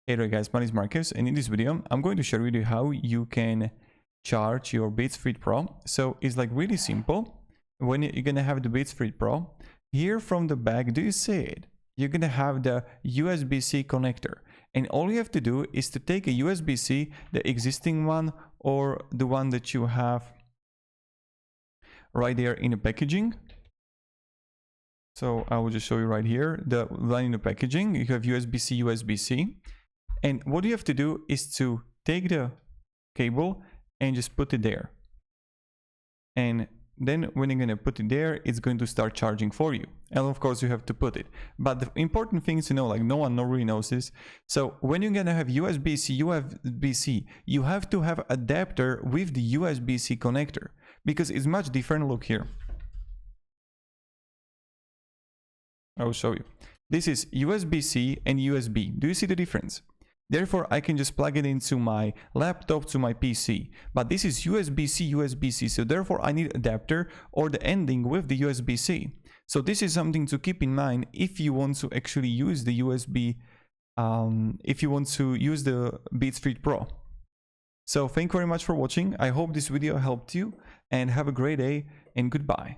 Hey there guys, my name is Marcus, and in this video I'm going to share with you how you can charge your Beats Fit Pro. So it's like really simple. When you're gonna have the Beats Fit Pro, here from the back, do you see it? You're gonna have the USB-C connector, and all you have to do is to take a USB-C, the existing one or the one that you have right there in the packaging. So I will just show you right here, the one in the packaging. You have USB-C, USB-C. And what you have to do is to take the cable and just put it there. And then when you're going to put it there, it's going to start charging for you. And of course you have to put it. But the important thing is to know, like no one really knows this. So when you're going to have USB-C, USB-C, you have to have adapter with the USB-C connector, because it's much different. Look here. I will show you. This is USB-C and USB. Do you see the difference? Therefore, I can just plug it into my laptop, to my PC. But this is USB-C, USB-C. So therefore, I need adapter or the ending with the USB-C. So this is something to keep in mind if you want to actually use the USB, if you want to use the Beats Fit Pro. So thank you very much for watching. I hope this video helped you, and have a great day, and goodbye.